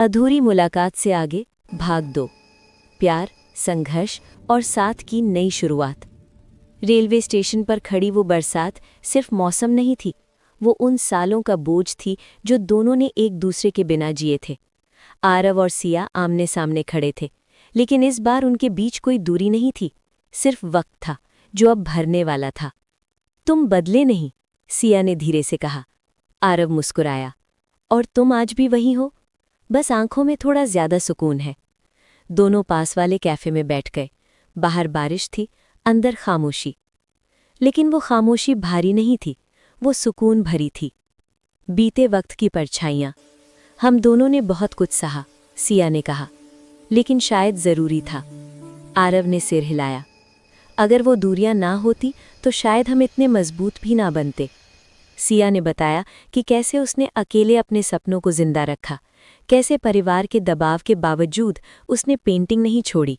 अधूरी मुलाकात से आगे भाग 2। प्यार, संघर्ष और साथ की नई शुरुआत। रेलवे स्टेशन पर खड़ी वो बरसात सिर्फ मौसम नहीं थी, वो उन सालों का बोझ थी जो दोनों ने एक दूसरे के बिना जिए थे। आरव और सिया आमने सामने खड़े थे, लेकिन इस बार उनके बीच कोई दूरी नहीं थी, सिर्फ वक्त था जो अब भरने वाला था। तुम बदले नहीं, सिया ने धीरे से कहा। आरव मुस्कुराया। और तुम आज भी वही हो, बस आंखों में थोड़ा ज्यादा सुकून है। दोनों पास वाले कैफे में बैठ गए। बाहर बारिश थी, अंदर खामोशी। लेकिन वो खामोशी भारी नहीं थी, वो सुकून भरी थी। बीते वक्त की परछाइयां। हम दोनों ने बहुत कुछ सहा, सिया ने कहा, लेकिन शायद जरूरी था। आरव ने सिर हिलाया। अगर वो दूरियां ना होती तो शायद हम इतने मजबूत भी ना बनते। सिया ने बताया कि कैसे उसने अकेले अपने सपनों को जिंदा रखा, कैसे परिवार के दबाव के बावजूद उसने पेंटिंग नहीं छोड़ी।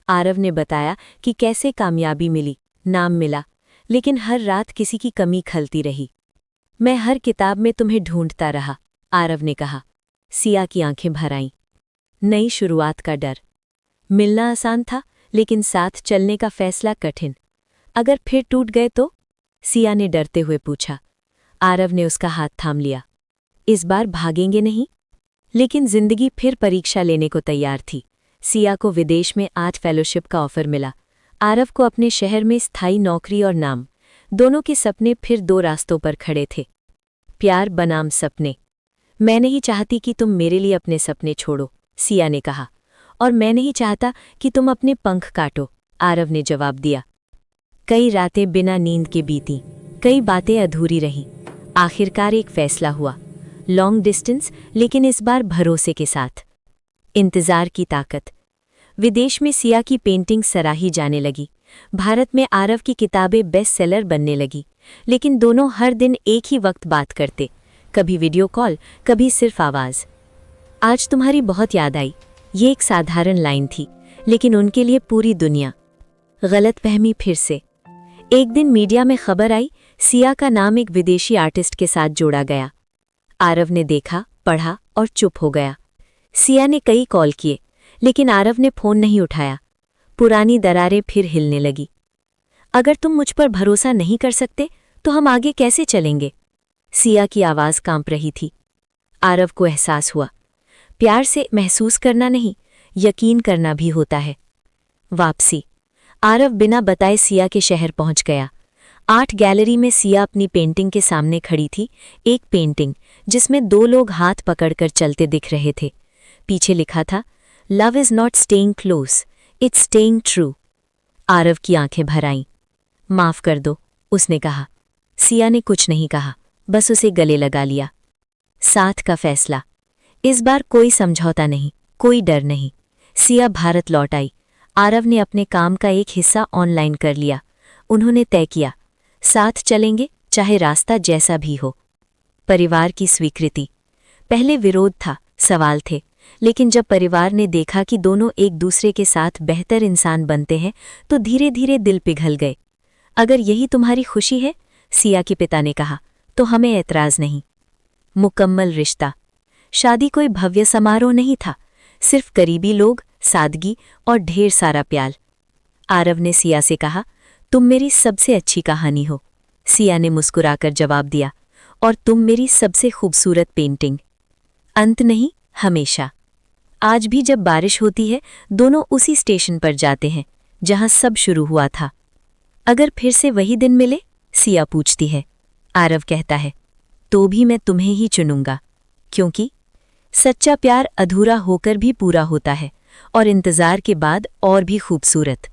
आरव ने बताया कि कैसे कामयाबी मिली, नाम मिला, लेकिन हर रात किसी की कमी खलती रही। मैं हर किताब में तुम्हें ढूंढता रहा, आरव ने कहा। सिया की आंखें भर आईं। नई शुरुआत का डर। मिलना आसान था, लेकिन साथ चलने का फैसला कठिन। अगर फिर टूट गए तो? सिया ने डरते हुए पूछा। आरव ने उसका हाथ थाम लिया। इस बार भागेंगे नहीं। लेकिन जिंदगी फिर परीक्षा लेने को तैयार थी। सिया को विदेश में आर्ट फेलोशिप का ऑफर मिला, आरव को अपने शहर में स्थायी नौकरी और नाम। दोनों के सपने फिर दो रास्तों पर खड़े थे। प्यार बनाम सपने। मैं नहीं चाहती कि तुम मेरे लिए अपने सपने छोड़ो, सिया ने कहा। और मैं नहीं चाहता कि तुम अपने पंख काटो, आरव ने जवाब दिया। कई रातें बिना नींद के बीती, कई बातें अधूरी रहीं। आखिरकार एक फैसला हुआ, लॉन्ग डिस्टेंस, लेकिन इस बार भरोसे के साथ। इंतजार की ताकत। विदेश में सिया की पेंटिंग सराही जाने लगी, भारत में आरव की किताबें बेस्ट सेलर बनने लगी। लेकिन दोनों हर दिन एक ही वक्त बात करते, कभी वीडियो कॉल, कभी सिर्फ आवाज़। आज तुम्हारी बहुत याद आई, ये एक साधारण लाइन थी, लेकिन उनके लिए पूरी दुनिया। गलतफहमी फिर से। एक दिन मीडिया में खबर आई, सिया का नाम एक विदेशी आर्टिस्ट के साथ जोड़ा गया। आरव ने देखा, पढ़ा और चुप हो गया। सिया ने कई कॉल किए, लेकिन आरव ने फोन नहीं उठाया। पुरानी दरारें फिर हिलने लगी। अगर तुम मुझ पर भरोसा नहीं कर सकते तो हम आगे कैसे चलेंगे? सिया की आवाज़ कांप रही थी। आरव को एहसास हुआ, प्यार से महसूस करना नहीं, यकीन करना भी होता है। वापसी। आरव बिना बताए सिया के शहर पहुंच गया। आर्ट गैलरी में सिया अपनी पेंटिंग के सामने खड़ी थी, एक पेंटिंग जिसमें दो लोग हाथ पकड़कर चलते दिख रहे थे। पीछे लिखा था, love is not staying close, it's staying true. Aarav की आंखें भर आईं। माफ कर दो, उसने कहा। सिया ने कुछ नहीं कहा, बस उसे गले लगा लिया। साथ का फैसला। इस बार कोई समझौता नहीं, कोई डर नहीं। सिया भारत लौट आई। आरव ने अपने काम का एक हिस्सा ऑनलाइन कर लिया। उन्होंने तय किया, साथ चलेंगे चाहे रास्ता जैसा भी हो। परिवार की स्वीकृति। पहले विरोध था, सवाल थे, लेकिन जब परिवार ने देखा कि दोनों एक दूसरे के साथ बेहतर इंसान बनते हैं तो धीरे धीरे दिल पिघल गए। अगर यही तुम्हारी खुशी है, सिया के पिता ने कहा, तो हमें ऐतराज नहीं। मुकम्मल रिश्ता। शादी कोई भव्य समारोह नहीं था, सिर्फ करीबी लोग, सादगी और ढेर सारा प्यार। आरव ने सिया से कहा, तुम मेरी सबसे अच्छी कहानी हो। सिया ने मुस्कुराकर जवाब दिया, और तुम मेरी सबसे खूबसूरत पेंटिंग। अंत नहीं, हमेशा। आज भी जब बारिश होती है, दोनों उसी स्टेशन पर जाते हैं जहां सब शुरू हुआ था। अगर फिर से वही दिन मिले, सिया पूछती है। आरव कहता है, तो भी मैं तुम्हें ही चुनूंगा, क्योंकि सच्चा प्यार अधूरा होकर भी पूरा होता है, और इंतजार के बाद और भी खूबसूरत।